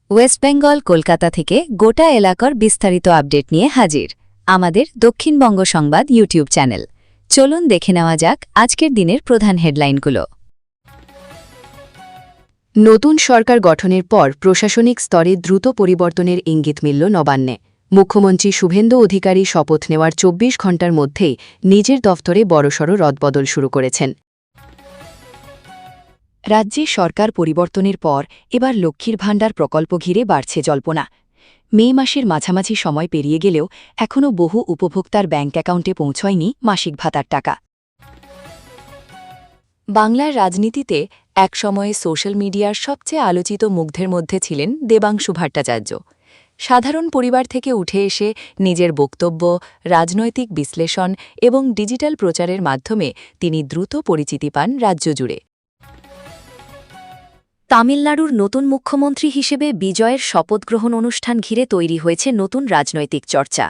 West Bengal Kolkata থেকে গোটা এলাকার বিস্তারিত আপডেট নিয়ে হাজির আমাদের দক্ষিণবঙ্গ সংবাদ ইউটিউব চ্যানেল। চলুন দেখে নেওয়া যাক আজকের দিনের প্রধান হেডলাইনগুলো। নতুন সরকার গঠনের পর প্রশাসনিক স্তরে দ্রুত পরিবর্তনের ইঙ্গিত মিলল নবান্নে। মুখ্যমন্ত্রী শুভেন্দু অধিকারী শপথ নেওয়ার ২৪ ঘণ্টার মধ্যেই নিজের দফতরে বড়সড় রদবদল শুরু করেছেন। রাজ্যে সরকার পরিবর্তনের পর এবার লক্ষ্মীর ভাণ্ডার প্রকল্প ঘিরে বাড়ছে জল্পনা। মে মাসের মাঝামাঝি সময় পেরিয়ে গেলেও এখনও বহু উপভোক্তার ব্যাঙ্ক অ্যাকাউন্টে পৌঁছয়নি মাসিক ভাতার টাকা। বাংলার রাজনীতিতে একসময়ে সোশ্যাল মিডিয়ার সবচেয়ে আলোচিত মুগ্ধের মধ্যে ছিলেন দেবাংশু ভট্টাচার্য। সাধারণ পরিবার থেকে উঠে এসে নিজের বক্তব্য, রাজনৈতিক বিশ্লেষণ এবং ডিজিটাল প্রচারের মাধ্যমে তিনি দ্রুত পরিচিতি পান রাজ্য জুড়ে। তামিলনাড়ুর নতুন মুখ্যমন্ত্রী হিসেবে বিজয়ের শপথগ্রহণ অনুষ্ঠান ঘিরে তৈরি হয়েছে নতুন রাজনৈতিক চর্চা।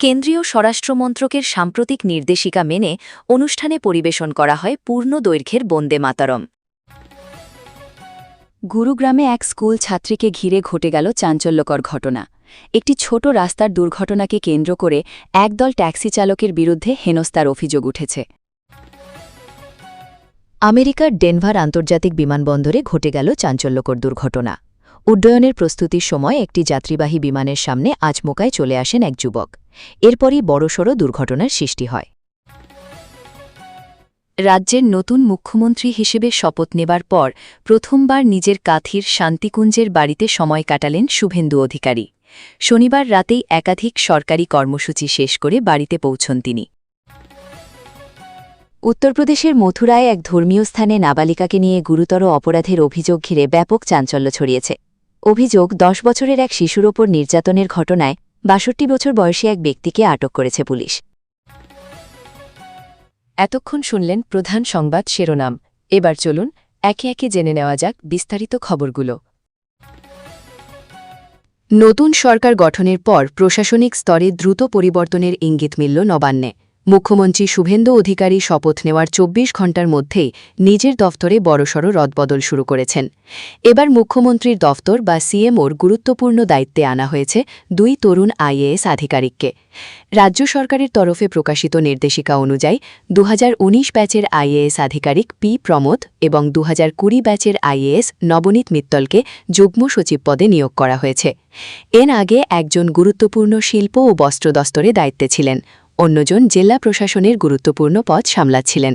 কেন্দ্রীয় স্বরাষ্ট্রমন্ত্রকের সাম্প্রতিক নির্দেশিকা মেনে অনুষ্ঠানে পরিবেশন করা হয় পূর্ণ দৈর্ঘ্যের বন্দে মাতরম। গুরুগ্রামে এক স্কুল ছাত্রীকে ঘিরে ঘটে গেল চাঞ্চল্যকর ঘটনা। একটি ছোট রাস্তার দুর্ঘটনাকে কেন্দ্র করে একদল ট্যাক্সি চালকের বিরুদ্ধে হেনস্থার অভিযোগ উঠেছে। আমেরিকার ডেনভার আন্তর্জাতিক বিমানবন্দরে ঘটে গেল চাঞ্চল্যকর দুর্ঘটনা। উড্ডয়নের প্রস্তুতির সময় একটি যাত্রীবাহী বিমানের সামনে আচমকায় চলে আসেন এক যুবক। এরপরই বড়সড় দুর্ঘটনার সৃষ্টি হয়। রাজ্যের নতুন মুখ্যমন্ত্রী হিসেবে শপথ নেবার পর প্রথমবার নিজের কাথির শান্তিকুঞ্জের বাড়িতে সময় কাটালেন শুভেন্দু অধিকারী। শনিবার রাতেই একাধিক সরকারি কর্মসূচি শেষ করে বাড়িতে পৌঁছন তিনি। উত্তরপ্রদেশের মথুরায় এক ধর্মীয় স্থানে নাবালিকাকে নিয়ে গুরুতর অপরাধের অভিযোগ ঘিরে ব্যাপক চাঞ্চল্য ছড়িয়েছে। অভিযোগ ১০ বছরের এক শিশুর ওপর নির্যাতনের ঘটনায় ৬২ বছর বয়সী এক ব্যক্তিকে আটক করেছে পুলিশ। এতক্ষণ শুনলেন প্রধান সংবাদ শিরোনাম। এবার চলুন একে একে জেনে নেওয়া যাক বিস্তারিত খবরগুলো। নতুন সরকার গঠনের পর প্রশাসনিক স্তরে দ্রুত পরিবর্তনের ইঙ্গিত মিলল নবান্নে। মুখ্যমন্ত্রী শুভেন্দু অধিকারী শপথ নেওয়ার ২৪ ঘণ্টার মধ্যেই নিজের দফতরে বড়সড় রদবদল শুরু করেছেন। এবার মুখ্যমন্ত্রীর দফতর বা সিএমওর গুরুত্বপূর্ণ দায়িত্বে আনা হয়েছে ২ তরুণ আইএএস আধিকারিককে। রাজ্য সরকারের তরফে প্রকাশিত নির্দেশিকা অনুযায়ী ২০১৯ ব্যাচের আইএএস আধিকারিক পি প্রমোদ এবং ২০২০ ব্যাচের আইএএস নবনীত মিত্তলকে যুগ্ম সচিব পদে নিয়োগ করা হয়েছে। এর আগে একজন গুরুত্বপূর্ণ শিল্প ও বস্ত্র দপ্তরে দায়িত্বে ছিলেন, অন্যজন জেলা প্রশাসনের গুরুত্বপূর্ণ পদ সামলাচ্ছিলেন।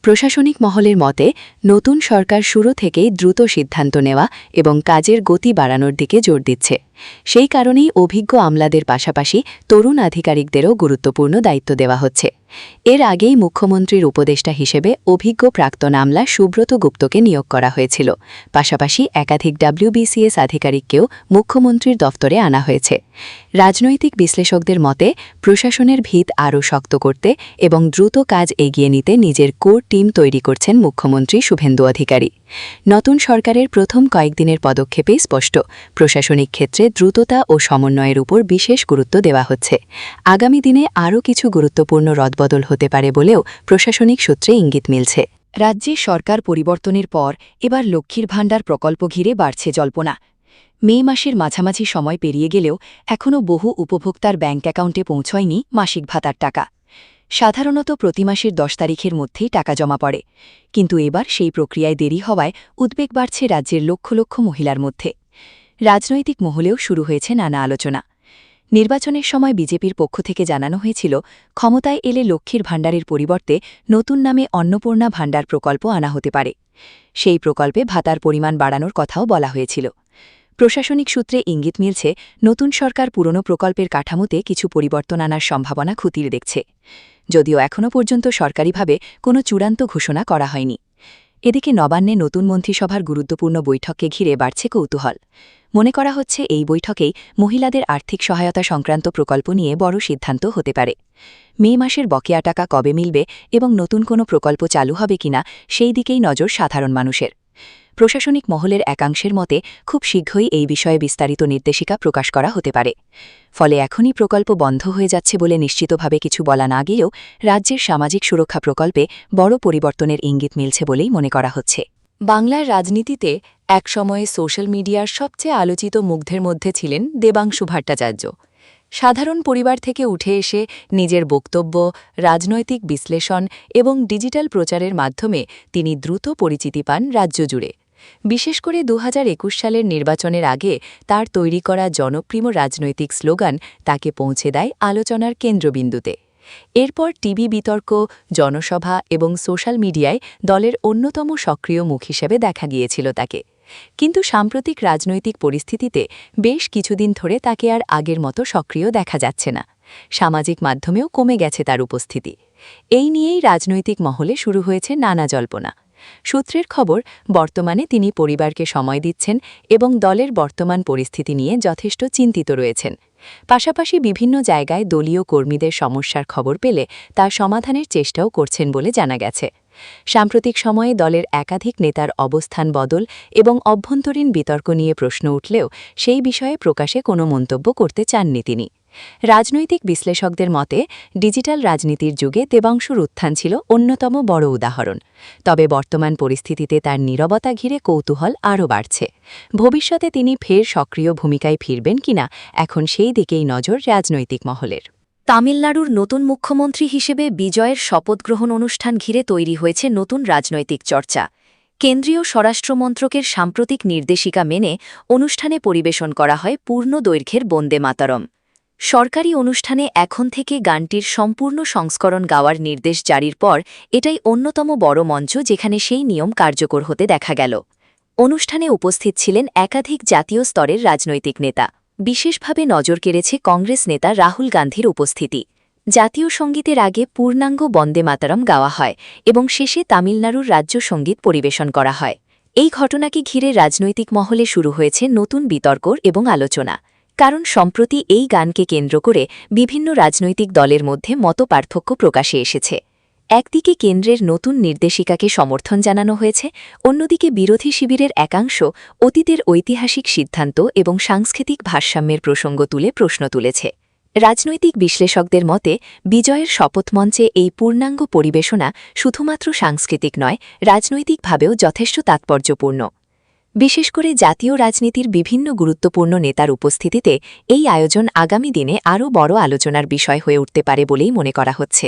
প্রশাসনিক মহলের মতে নতুন সরকার শুরু থেকেই দ্রুত সিদ্ধান্ত নেওয়া এবং কাজের গতি বাড়ানোর দিকে জোর দিচ্ছে। সেই কারণেই অভিজ্ঞ আমলাদের পাশাপাশি তরুণ আধিকারিকদেরও গুরুত্বপূর্ণ দায়িত্ব দেওয়া হচ্ছে। এর আগেই মুখ্যমন্ত্রীর উপদেষ্টা হিসেবে অভিজ্ঞ প্রাক্তন আমলা সুব্রত গুপ্তকে নিয়োগ করা হয়েছিল। পাশাপাশি একাধিক WBCS আধিকারিককেও মুখ্যমন্ত্রীর দফতরে আনা হয়েছে। রাজনৈতিক বিশ্লেষকদের মতে প্রশাসনের ভিত আরও শক্ত করতে এবং দ্রুত কাজ এগিয়ে নিতে নিজের কোর টিম তৈরি করছেন মুখ্যমন্ত্রী শুভেন্দু অধিকারী। নতুন সরকারের প্রথম কয়েকদিনের পদক্ষেপেই স্পষ্ট, প্রশাসনিক ক্ষেত্রে দ্রুততা ও সমন্বয়ের উপর বিশেষ গুরুত্ব দেওয়া হচ্ছে। আগামী দিনে আরও কিছু গুরুত্বপূর্ণ রদবদল হতে পারে বলেও প্রশাসনিক সূত্রে ইঙ্গিত মিলছে। রাজ্যে সরকার পরিবর্তনের পর এবার লক্ষ্মীর ভাণ্ডার প্রকল্প ঘিরে বাড়ছে জল্পনা। মে মাসের মাঝামাঝি সময় পেরিয়ে গেলেও এখনও বহু উপভোক্তার ব্যাঙ্ক অ্যাকাউন্টে পৌঁছয়নি মাসিক ভাতার টাকা। সাধারণত প্রতি মাসের ১০ তারিখের মধ্যেই টাকা জমা পড়ে, কিন্তু এবার সেই প্রক্রিয়ায় দেরি হওয়ায় উদ্বেগ বাড়ছে রাজ্যের লক্ষ লক্ষ মহিলার মধ্যে। রাজনৈতিক মহলেও শুরু হয়েছে নানা আলোচনা। নির্বাচনের সময় বিজেপির পক্ষ থেকে জানানো হয়েছিল ক্ষমতায় এলে লক্ষ্মীর ভাণ্ডারের পরিবর্তে নতুন নামে অন্নপূর্ণা ভাণ্ডার প্রকল্প আনা হতে পারে। সেই প্রকল্পে ভাতার পরিমাণ বাড়ানোর কথাও বলা হয়েছিল। প্রশাসনিক সূত্রে ইঙ্গিত মিলছে নতুন সরকার পুরনো প্রকল্পের কাঠামোতে কিছু পরিবর্তন আনার সম্ভাবনা খতিয়ে দেখছে, যদিও এখনও পর্যন্ত সরকারিভাবে কোনো চূড়ান্ত ঘোষণা করা হয়নি। এদিকে নবান্নে নতুন মন্ত্রিসভার গুরুত্বপূর্ণ বৈঠককে ঘিরে বাড়ছে কৌতূহল। মনে করা হচ্ছে এই বৈঠকেই মহিলাদের আর্থিক সহায়তা সংক্রান্ত প্রকল্প নিয়ে বড় সিদ্ধান্ত হতে পারে। মে মাসের বকেয়া টাকা কবে মিলবে এবং নতুন কোনো প্রকল্প চালু হবে কিনা সেই দিকেই নজর সাধারণ মানুষের। প্রশাসনিক মহলের একাংশের মতে খুব শীঘ্রই এই বিষয়ে বিস্তারিত নির্দেশিকা প্রকাশ করা হতে পারে। ফলে এখনই প্রকল্প বন্ধ হয়ে যাচ্ছে বলে নিশ্চিতভাবে কিছু বলা না গেলেও রাজ্যের সামাজিক সুরক্ষা প্রকল্পে বড় পরিবর্তনের ইঙ্গিত মিলছে বলেই মনে করা হচ্ছে। বাংলার রাজনীতিতে একসময়ে সোশ্যাল মিডিয়ার সবচেয়ে আলোচিত মুগ্ধের মধ্যে ছিলেন দেবাংশু ভট্টাচার্য। সাধারণ পরিবার থেকে উঠে এসে নিজের বক্তব্য, রাজনৈতিক বিশ্লেষণ এবং ডিজিটাল প্রচারের মাধ্যমে তিনি দ্রুত পরিচিতি পান রাজ্য জুড়ে। বিশেষ করে ২০২১ সালের নির্বাচনের আগে তার তৈরি করা জনপ্রিয় রাজনৈতিক স্লোগান তাকে পৌঁছে দেয় আলোচনার কেন্দ্রবিন্দুতে। এরপর টিভি বিতর্ক, জনসভা এবং সোশ্যাল মিডিয়ায় দলের অন্যতম সক্রিয় মুখ হিসেবে দেখা গিয়েছিল তাকে। কিন্তু সাম্প্রতিক রাজনৈতিক পরিস্থিতিতে বেশ কিছুদিন ধরে তাকে আর আগের মতো সক্রিয় দেখা যাচ্ছে না। সামাজিক মাধ্যমেও কমে গেছে তার উপস্থিতি। এই নিয়েই রাজনৈতিক মহলে শুরু হয়েছে নানা জল্পনা। সূত্রের খবর, বর্তমানে তিনি পরিবারকে সময় দিচ্ছেন এবং দলের বর্তমান পরিস্থিতি নিয়ে যথেষ্ট চিন্তিত রয়েছেন। পাশাপাশি বিভিন্ন জায়গায় দলীয় কর্মীদের সমস্যার খবর পেলে তার সমাধানের চেষ্টাও করছেন বলে জানা গেছে। সাম্প্রতিক সময়ে দলের একাধিক নেতার অবস্থান বদল এবং অভ্যন্তরীণ বিতর্ক নিয়ে প্রশ্ন উঠলেও সেই বিষয়ে প্রকাশে কোনো মন্তব্য করতে চাননি তিনি। রাজনৈতিক বিশ্লেষকদের মতে ডিজিটাল রাজনীতির যুগে দেবাংশুর উত্থান ছিল অন্যতম বড় উদাহরণ। তবে বর্তমান পরিস্থিতিতে তার নীরবতা ঘিরে কৌতূহল আরও বাড়ছে। ভবিষ্যতে তিনি ফের সক্রিয় ভূমিকায় ফিরবেন কিনা, এখন সেই দিকেই নজর রাজনৈতিক মহলের। তামিলনাড়ুর নতুন মুখ্যমন্ত্রী হিসেবে বিজয়ের শপথগ্রহণ অনুষ্ঠান ঘিরে তৈরি হয়েছে নতুন রাজনৈতিক চর্চা। কেন্দ্রীয় স্বরাষ্ট্রমন্ত্রকের সাম্প্রতিক নির্দেশিকা মেনে অনুষ্ঠানে পরিবেশন করা হয় পূর্ণ দৈর্ঘ্যের বন্দে মাতরম। সরকারি অনুষ্ঠানে এখন থেকে গানটির সম্পূর্ণ সংস্করণ গাওয়ার নির্দেশ জারির পর এটাই অন্যতম বড় মঞ্চ যেখানে সেই নিয়ম কার্যকর হতে দেখা গেল। অনুষ্ঠানে উপস্থিত ছিলেন একাধিক জাতীয় স্তরের রাজনৈতিক নেতা। বিশেষভাবে নজর কেড়েছে কংগ্রেস নেতা রাহুল গান্ধীর উপস্থিতি। জাতীয় সঙ্গীতের আগে পূর্ণাঙ্গ বন্দে মাতরম গাওয়া হয় এবং শেষে তামিলনাড়ুর রাজ্য সঙ্গীত পরিবেশন করা হয়। এই ঘটনাকে ঘিরে রাজনৈতিক মহলে শুরু হয়েছে নতুন বিতর্ক এবং আলোচনা। কারণ সম্প্রতি এই গানকে কেন্দ্র করে বিভিন্ন রাজনৈতিক দলের মধ্যে মতপার্থক্য প্রকাশে এসেছে। একদিকে কেন্দ্রের নতুন নির্দেশিকাকে সমর্থন জানানো হয়েছে, অন্যদিকে বিরোধী শিবিরের একাংশ অতীতের ঐতিহাসিক সিদ্ধান্ত এবং সাংস্কৃতিক ভারসাম্যের প্রসঙ্গ তুলে প্রশ্ন তুলেছে। রাজনৈতিক বিশ্লেষকদের মতে বিজয়ের শপথমঞ্চে এই পূর্ণাঙ্গ পরিবেশনা শুধুমাত্র সাংস্কৃতিক নয়, রাজনৈতিকভাবেও যথেষ্ট তাৎপর্যপূর্ণ। বিশেষ করে জাতীয় রাজনীতির বিভিন্ন গুরুত্বপূর্ণ নেতার উপস্থিতিতে এই আয়োজন আগামী দিনে আরও বড় আলোচনার বিষয় হয়ে উঠতে পারে বলেই মনে করা হচ্ছে।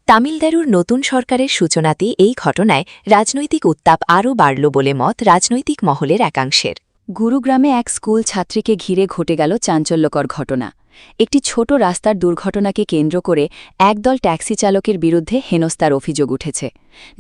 তামিলনাড়ুর নতুন সরকারের সূচনাতে এই ঘটনায় রাজনৈতিক উত্তাপ আরও বাড়ল বলে মত রাজনৈতিক মহলের একাংশের। গুরুগ্রামে এক স্কুল ছাত্রীকে ঘিরে ঘটে গেল চাঞ্চল্যকর ঘটনা। একটি ছোট রাস্তার দুর্ঘটনাকে কেন্দ্র করে একদল ট্যাক্সি চালকের বিরুদ্ধে হেনস্থার অভিযোগ উঠেছে।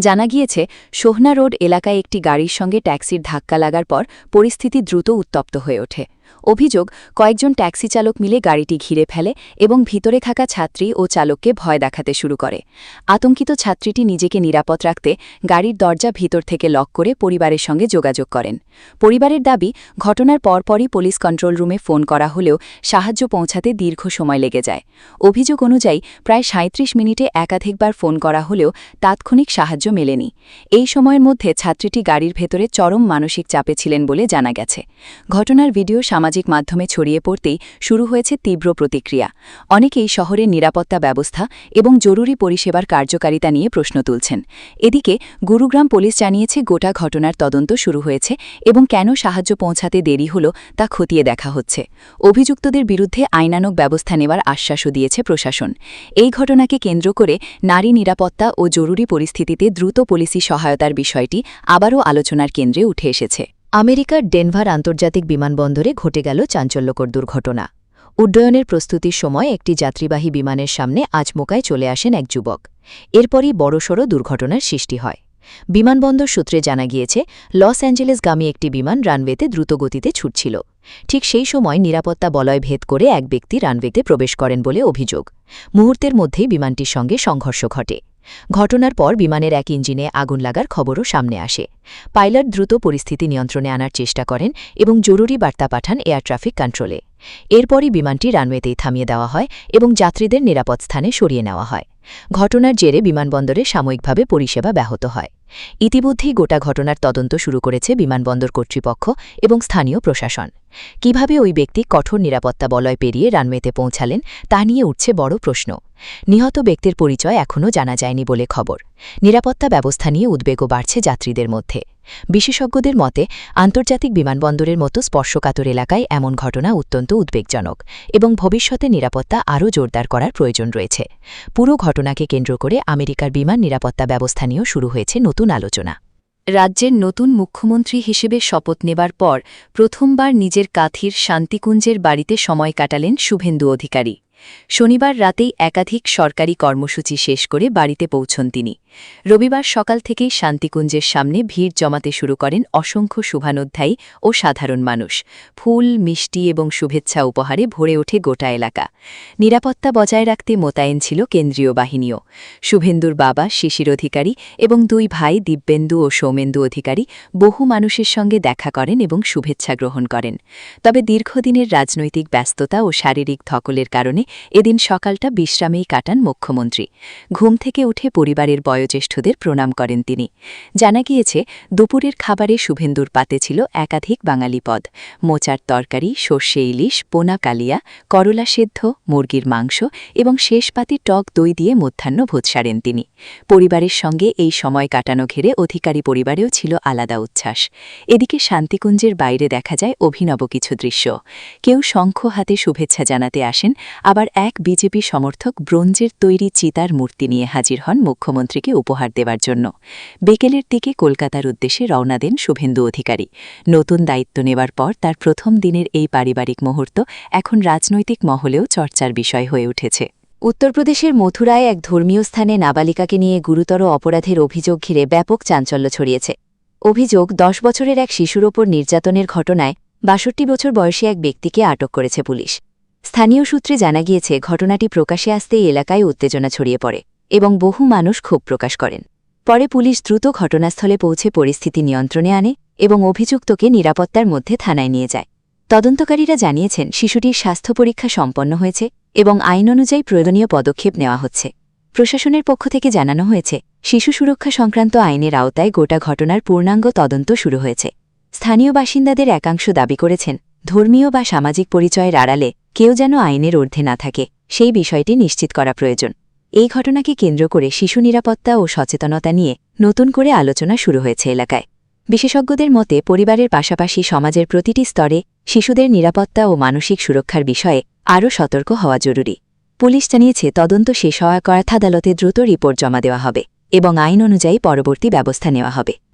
জানা গিয়েছে, সোহনা রোড এলাকায় একটি গাড়ির সঙ্গে ট্যাক্সির ধাক্কা লাগার পর পরিস্থিতি দ্রুত উত্তপ্ত হয়ে ওঠে। অভিযোগ, কয়েকজন ট্যাক্সি চালক মিলে গাড়িটি ঘিরে ফেলে এবং ভিতরে থাকা ছাত্রী ও চালককে ভয় দেখাতে শুরু করে। আতঙ্কিত ছাত্রীটি নিজেকে নিরাপদ রাখতে গাড়ির দরজা ভিতর থেকে লক করে পরিবারের সঙ্গে যোগাযোগ করেন। পরিবারের দাবি, ঘটনার পরপরই পুলিশ কন্ট্রোল রুমে ফোন করা হলেও সাহায্য পৌঁছাতে দীর্ঘ সময় লেগে যায়। অভিযোগ অনুযায়ী প্রায় ৩৭ মিনিটে একাধিকবার ফোন করা হলেও তাৎক্ষণিক সাহায্য মেলেনি। এই সময়ের মধ্যে ছাত্রীটি গাড়ির ভেতরে চরম মানসিক চাপে ছিলেন বলে জানা গেছে। ঘটনার ভিডিও সামাজিক মাধ্যমে ছড়িয়ে পড়তেই শুরু হয়েছে তীব্র প্রতিক্রিয়া। অনেকেই শহরের নিরাপত্তা ব্যবস্থা এবং জরুরি পরিষেবার কার্যকারিতা নিয়ে প্রশ্ন তুলছেন। এদিকে গুরুগ্রাম পুলিশ জানিয়েছে, গোটা ঘটনার তদন্ত শুরু হয়েছে এবং কেন সাহায্য পৌঁছাতে দেরি হল তা খতিয়ে দেখা হচ্ছে। অভিযুক্তদের বিরুদ্ধে আইনানুগ ব্যবস্থা নেওয়ার আশ্বাসও দিয়েছে প্রশাসন। এই ঘটনাকে কেন্দ্র করে নারী নিরাপত্তা ও জরুরি পরিস্থিতিতে দ্রুত পুলিশি সহায়তার বিষয়টি আবারও আলোচনার কেন্দ্রে উঠে এসেছে। আমেরিকার ডেনভার আন্তর্জাতিক বিমানবন্দরে ঘটে গেল চাঞ্চল্যকর দুর্ঘটনা। উড্ডয়নের প্রস্তুতির সময় একটি যাত্রীবাহী বিমানের সামনে আচমকায় চলে আসেন এক যুবক। এরপরই বড়সড় দুর্ঘটনার সৃষ্টি হয়। বিমানবন্দর সূত্রে জানা গিয়েছে, লস অ্যাঞ্জেলেসগামী একটি বিমান রানওয়েতে দ্রুতগতিতে ছুটছিল। ঠিক সেই সময় নিরাপত্তা বলয় ভেদ করে এক ব্যক্তি রানওয়েতে প্রবেশ করেন বলে অভিযোগ। মুহূর্তের মধ্যেই বিমানটির সঙ্গে সংঘর্ষ ঘটে। ঘটনার পর বিমানের এক ইঞ্জিনে আগুন লাগার খবরও সামনে আসে। পাইলট দ্রুত পরিস্থিতি নিয়ন্ত্রণে আনার চেষ্টা করেন এবং জরুরি বার্তা পাঠান এয়ার ট্রাফিক কন্ট্রোলে। এরপরই বিমানটি রানওয়েতেই থামিয়ে দেওয়া হয় এবং যাত্রীদের নিরাপদ স্থানে সরিয়ে নেওয়া হয়। ঘটনার জেরে বিমানবন্দরে সাময়িকভাবে পরিষেবা ব্যাহত হয়। ইতিমধ্যেই গোটা ঘটনার তদন্ত শুরু করেছে বিমানবন্দর কর্তৃপক্ষ এবং স্থানীয় প্রশাসন। কিভাবে ওই ব্যক্তি কঠোর নিরাপত্তা বলয় পেরিয়ে রানওয়েতে পৌঁছালেন তা নিয়ে উঠছে বড় প্রশ্ন। নিহত ব্যক্তির পরিচয় এখনও জানা যায়নি বলে খবর। নিরাপত্তা ব্যবস্থা নিয়ে উদ্বেগও বাড়ছে যাত্রীদের মধ্যে। বিশেষজ্ঞদের মতে আন্তর্জাতিক বিমানবন্দরের মতো স্পর্শকাতর এলাকায় এমন ঘটনা অত্যন্ত উদ্বেগজনক এবং ভবিষ্যতে নিরাপত্তা আরও জোরদার করার প্রয়োজন রয়েছে। পুরো ঘটনাকে কেন্দ্র করে আমেরিকার বিমান নিরাপত্তা ব্যবস্থা নিয়েও শুরু হয়েছে নতুন আলোচনা। রাজ্যের নতুন মুখ্যমন্ত্রী হিসেবে শপথ নেবার পর প্রথমবার নিজের কাঁথির শান্তিকুঞ্জের বাড়িতে সময় কাটালেন শুভেন্দু অধিকারী। শনিবার রাতেই একাধিক সরকারি কর্মসূচি শেষ করে বাড়িতে পৌঁছন তিনি। রবিবার সকাল থেকেই শান্তিকুঞ্জের সামনে ভিড় জমাতে শুরু করেন অসংখ্য শুভানুধ্যায়ী ও সাধারণ মানুষ। ফুল, মিষ্টি এবং শুভেচ্ছা উপহারে ভরে ওঠে গোটা এলাকা। নিরাপত্তা বজায় রাখতে মোতায়েন ছিল কেন্দ্রীয় বাহিনীও। শুভেন্দুর বাবা শিশির অধিকারী এবং দুই ভাই দিব্যেন্দু ও সৌমেন্দু অধিকারী বহু মানুষের সঙ্গে দেখা করেন এবং শুভেচ্ছা গ্রহণ করেন। তবে দীর্ঘদিনের রাজনৈতিক ব্যস্ততা ও শারীরিক ধকলের কারণে এদিন সকালটা বিশ্রামেই কাটান মুখ্যমন্ত্রী। ঘুম থেকে উঠে পরিবারের বয়োজ্যেষ্ঠদের প্রণাম করেন তিনি। জানা গিয়েছে দুপুরের খাবারে শুভেন্দুর পাতে ছিল একাধিক বাঙালি পদ: মোচার তরকারি, সর্ষে ইলিশ, পোনা কালিয়া, করলা সেদ্ধ, মুরগির মাংস এবং শেষ পাতে টক দই দিয়ে মধ্যাহ্নভোজ সারেন তিনি। পরিবারের সঙ্গে এই সময় কাটানো ঘিরে অধিকারী পরিবারেও ছিল আলাদা উচ্ছ্বাস। এদিকে শান্তিকুঞ্জের বাইরে দেখা যায় অভিনব কিছু দৃশ্য। কেউ শঙ্খ হাতে শুভেচ্ছা জানাতে আসেন, আবার এক বিজেপি সমর্থক ব্রোঞ্জের তৈরি চিতার মূর্তি নিয়ে হাজির হন মুখ্যমন্ত্রীকে উপহার দেওয়ার জন্য। বিকেলের দিকে কলকাতার উদ্দেশ্যে রওনা দেন শুভেন্দু অধিকারী। নতুন দায়িত্ব নেবার পর তার প্রথম দিনের এই পারিবারিক মুহূর্ত এখন রাজনৈতিক মহলেও চর্চার বিষয় হয়ে উঠেছে। উত্তরপ্রদেশের মথুরায় এক ধর্মীয় স্থানে নাবালিকাকে নিয়ে গুরুতর অপরাধের অভিযোগ ঘিরে ব্যাপক চাঞ্চল্য ছড়িয়েছে। অভিযোগ, 10 বছরের এক শিশুর ওপর নির্যাতনের ঘটনায় 62 বছর বয়সী এক ব্যক্তিকে আটক করেছে পুলিশ। স্থানীয় সূত্রে জানা গিয়েছে ঘটনাটি প্রকাশে আসতেই এলাকায় উত্তেজনা ছড়িয়ে পড়ে এবং বহু মানুষ ক্ষোভ প্রকাশ করেন। পরে পুলিশ দ্রুত ঘটনাস্থলে পৌঁছে পরিস্থিতি নিয়ন্ত্রণে আনে এবং অভিযুক্তকে নিরাপত্তার মধ্যে থানায় নিয়ে যায়। তদন্তকারীরা জানিয়েছেন শিশুটির স্বাস্থ্য পরীক্ষা সম্পন্ন হয়েছে এবং আইন অনুযায়ী প্রয়োজনীয় পদক্ষেপ নেওয়া হচ্ছে। প্রশাসনের পক্ষ থেকে জানানো হয়েছে শিশু সুরক্ষা সংক্রান্ত আইনের আওতায় গোটা ঘটনার পূর্ণাঙ্গ তদন্ত শুরু হয়েছে। স্থানীয় বাসিন্দাদের একাংশ দাবি করেছেন ধর্মীয় বা সামাজিক পরিচয়ের আড়ালে কেউ যেন আইনের ঊর্ধ্বে না থাকে, সেই বিষয়টি নিশ্চিত করা প্রয়োজন। এই ঘটনাকে কেন্দ্র করে শিশু নিরাপত্তা ও সচেতনতা নিয়ে নতুন করে আলোচনা শুরু হয়েছে এলাকায়। বিশেষজ্ঞদের মতে পরিবারের পাশাপাশি সমাজের প্রতিটি স্তরে শিশুদের নিরাপত্তা ও মানসিক সুরক্ষার বিষয়ে আরও সতর্ক হওয়া জরুরি। পুলিশ জানিয়েছে তদন্ত শেষ হওয়ার পর আদালতে দ্রুত রিপোর্ট জমা দেওয়া হবে এবং আইন অনুযায়ী পরবর্তী ব্যবস্থা নেওয়া হবে।